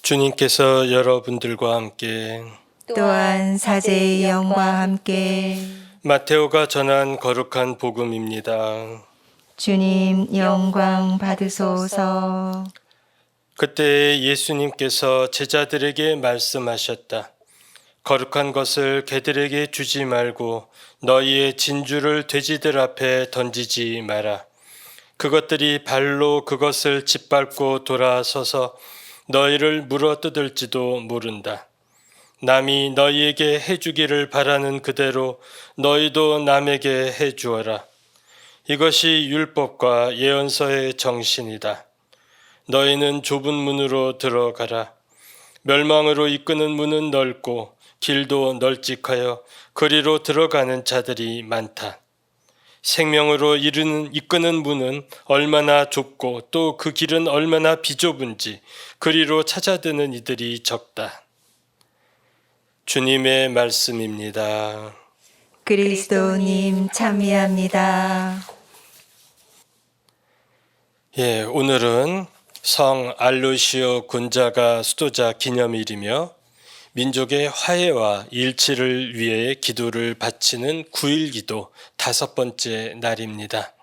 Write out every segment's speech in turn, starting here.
주님께서 여러분들과 함께 또한 사제의 영과 함께 마테오가 전한 거룩한 복음입니다. 주님 영광 받으소서. 그때 예수님께서 제자들에게 말씀하셨다. 거룩한 것을 개들에게 주지 말고 너희의 진주를 돼지들 앞에 던지지 마라. 그것들이 발로 그것을 짓밟고 돌아서서 너희를 물어뜯을지도 모른다. 남이 너희에게 해주기를 바라는 그대로 너희도 남에게 해주어라. 이것이 율법과 예언서의 정신이다. 너희는 좁은 문으로 들어가라. 멸망으로 이끄는 문은 넓고 길도 널찍하여 그리로 들어가는 자들이 많다. 생명으로 이끄는 문은 얼마나 좁고 또 그 길은 얼마나 비좁은지 그리로 찾아드는 이들이 적다. 주님의 말씀입니다. 그리스도님 참미합니다. 오늘은 성 알루시오 군자가 수도자 기념일이며 민족의 화해와 일치를 위해 기도를 바치는 9일 기도 5번째 날입니다.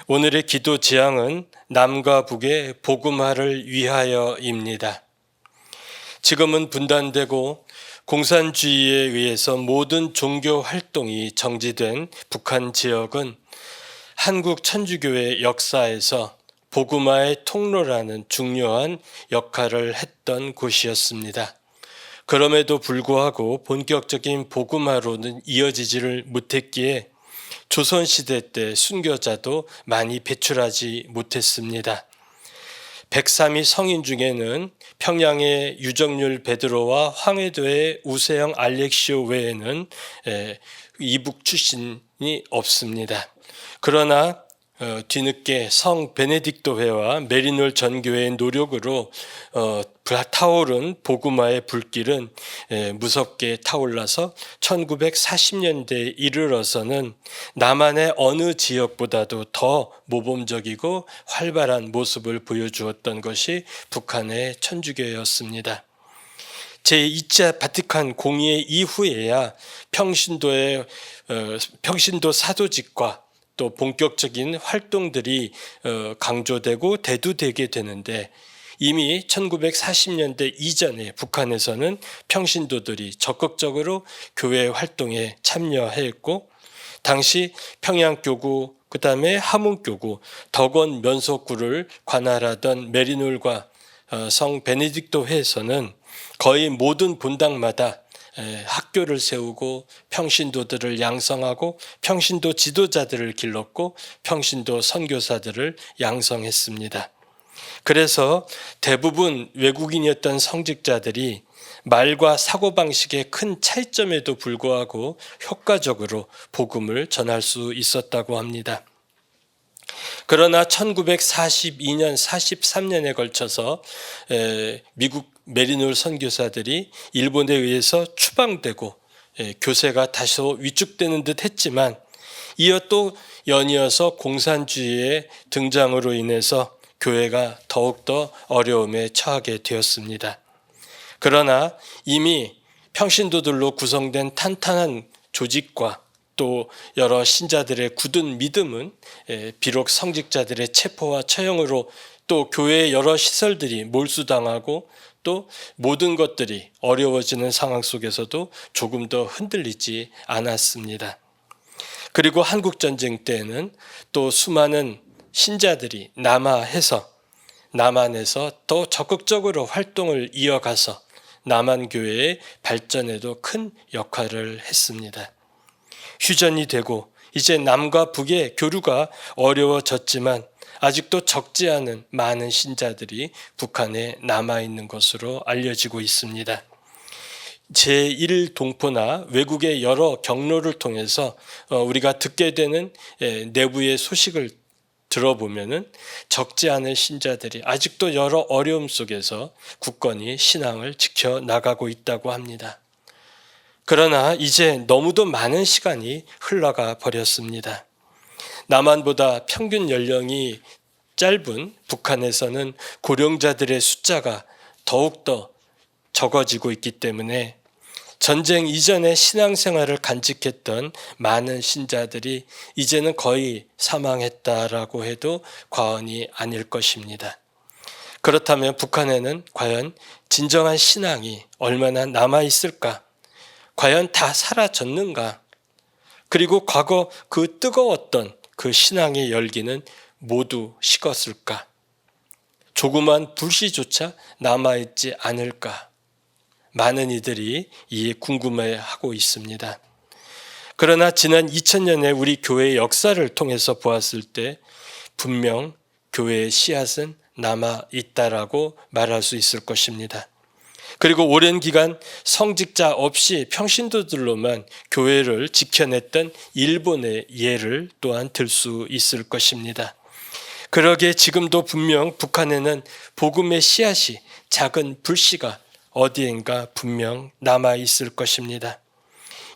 오늘의 기도 지향은 남과 북의 복음화를 위하여입니다. 지금은 분단되고 공산주의에 의해서 모든 종교 활동이 정지된 북한 지역은 한국 천주교의 역사에서 복음화의 통로라는 중요한 역할을 했던 곳이었습니다. 그럼에도 불구하고 본격적인 복음화로는 이어지지를 못했기에 조선시대 때 순교자도 많이 배출하지 못했습니다. 103위 성인 중에는 평양의 유정률 베드로와 황해도의 우세영 알렉시오 외에는 이북 출신이 없습니다. 그러나 뒤늦게 성 베네딕토회와 메리놀 전교회의 노력으로 타오른 복음화의 불길은 무섭게 타올라서 1940년대에 이르러서는 남한의 어느 지역보다도 더 모범적이고 활발한 모습을 보여주었던 것이 북한의 천주교였습니다. 제2차 바티칸 공의회 이후에야 평신도 사도직과 또 본격적인 활동들이 강조되고 대두되게 되는데 이미 1940년대 이전에 북한에서는 평신도들이 적극적으로 교회 활동에 참여했고 당시 평양교구 그 다음에 함흥교구 덕원 면속구를 관할하던 메리놀과 성 베네딕토회에서는 거의 모든 본당마다 학교를 세우고 평신도들을 양성하고 평신도 지도자들을 길렀고 평신도 선교사들을 양성했습니다. 그래서 대부분 외국인이었던 성직자들이 말과 사고방식의 큰 차이점에도 불구하고 효과적으로 복음을 전할 수 있었다고 합니다. 그러나 1942년, 43년에 걸쳐서 미국 메리놀 선교사들이 일본에 의해서 추방되고 교세가 다소 위축되는 듯 했지만 이어 또 연이어서 공산주의의 등장으로 인해서 교회가 더욱더 어려움에 처하게 되었습니다. 그러나 이미 평신도들로 구성된 탄탄한 조직과 또 여러 신자들의 굳은 믿음은 비록 성직자들의 체포와 처형으로 또 교회의 여러 시설들이 몰수당하고 또 모든 것들이 어려워지는 상황 속에서도 조금 더 흔들리지 않았습니다. 그리고 한국전쟁 때에는 또 수많은 신자들이 남한에서 더 적극적으로 활동을 이어가서 남한교회의 발전에도 큰 역할을 했습니다. 휴전이 되고 이제 남과 북의 교류가 어려워졌지만 아직도 적지 않은 많은 신자들이 북한에 남아있는 것으로 알려지고 있습니다. 제1동포나 외국의 여러 경로를 통해서 우리가 듣게 되는 내부의 소식을 들어보면은 적지 않은 신자들이 아직도 여러 어려움 속에서 굳건히 신앙을 지켜나가고 있다고 합니다. 그러나 이제 너무도 많은 시간이 흘러가 버렸습니다. 남한보다 평균 연령이 짧은 북한에서는 고령자들의 숫자가 더욱더 적어지고 있기 때문에 전쟁 이전에 신앙생활을 간직했던 많은 신자들이 이제는 거의 사망했다라고 해도 과언이 아닐 것입니다. 그렇다면 북한에는 과연 진정한 신앙이 얼마나 남아있을까? 과연 다 사라졌는가? 그리고 과거 그 뜨거웠던 그 신앙의 열기는 모두 식었을까? 조그만 불씨조차 남아있지 않을까? 많은 이들이 이에 궁금해하고 있습니다. 그러나 지난 2000년의 우리 교회의 역사를 통해서 보았을 때 분명 교회의 씨앗은 남아있다라고 말할 수 있을 것입니다. 그리고 오랜 기간 성직자 없이 평신도들로만 교회를 지켜냈던 일본의 예를 또한 들 수 있을 것입니다. 그러기에 지금도 분명 북한에는 복음의 씨앗이 작은 불씨가 어디엔가 분명 남아있을 것입니다.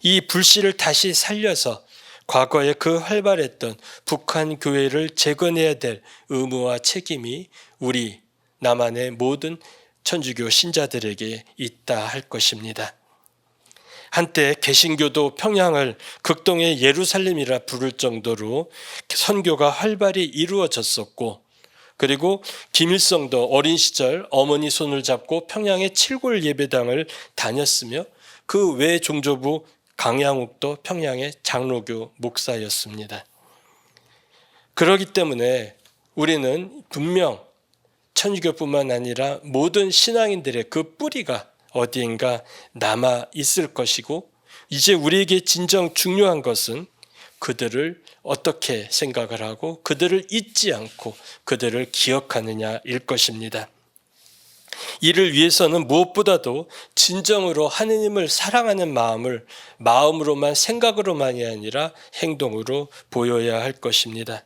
이 불씨를 다시 살려서 과거에 그 활발했던 북한 교회를 재건해야 될 의무와 책임이 우리 남한의 모든 천주교 신자들에게 있다 할 것입니다. 한때 개신교도 평양을 극동의 예루살렘이라 부를 정도로 선교가 활발히 이루어졌었고, 그리고 김일성도 어린 시절 어머니 손을 잡고 평양의 칠골 예배당을 다녔으며 그 외 종조부 강양욱도 평양의 장로교 목사였습니다. 그렇기 때문에 우리는 분명 천주교뿐만 아니라 모든 신앙인들의 그 뿌리가 어디인가 남아 있을 것이고, 이제 우리에게 진정 중요한 것은 그들을 어떻게 생각을 하고 그들을 잊지 않고 그들을 기억하느냐일 것입니다. 이를 위해서는 무엇보다도 진정으로 하느님을 사랑하는 마음을 마음으로만 생각으로만이 아니라 행동으로 보여야 할 것입니다.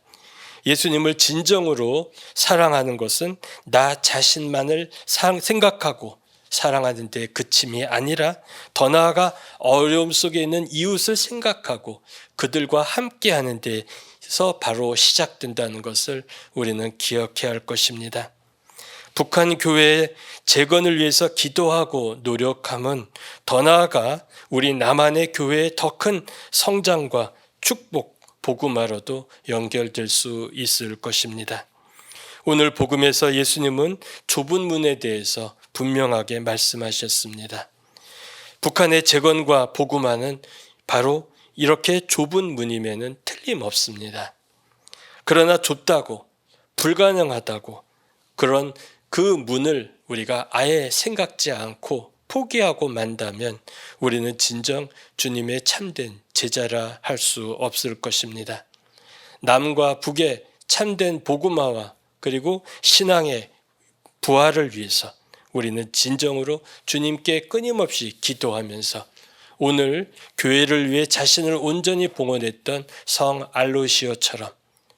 예수님을 진정으로 사랑하는 것은 나 자신만을 생각하고 사랑하는 데 그침이 아니라 더 나아가 어려움 속에 있는 이웃을 생각하고 그들과 함께하는 데서 바로 시작된다는 것을 우리는 기억해야 할 것입니다. 북한 교회의 재건을 위해서 기도하고 노력함은 더 나아가 우리 남한의 교회의 더 큰 성장과 축복, 복음화로도 연결될 수 있을 것입니다. 오늘 복음에서 예수님은 좁은 문에 대해서 분명하게 말씀하셨습니다. 북한의 재건과 복음화는 바로 이렇게 좁은 문임에는 틀림없습니다. 그러나 좁다고, 불가능하다고 그런 그 문을 우리가 아예 생각지 않고 포기하고 만다면 우리는 진정 주님의 참된 제자라 할 수 없을 것입니다. 남과 북의 참된 복음화와 그리고 신앙의 부활을 위해서 우리는 진정으로 주님께 끊임없이 기도하면서 오늘 교회를 위해 자신을 온전히 봉헌했던 성 알로시오처럼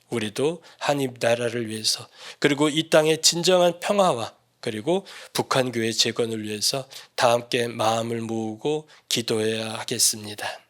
우리도 하나님 나라를 위해서 그리고 이 땅의 진정한 평화와 그리고 북한 교회 재건을 위해서 다 함께 마음을 모으고 기도해야 하겠습니다.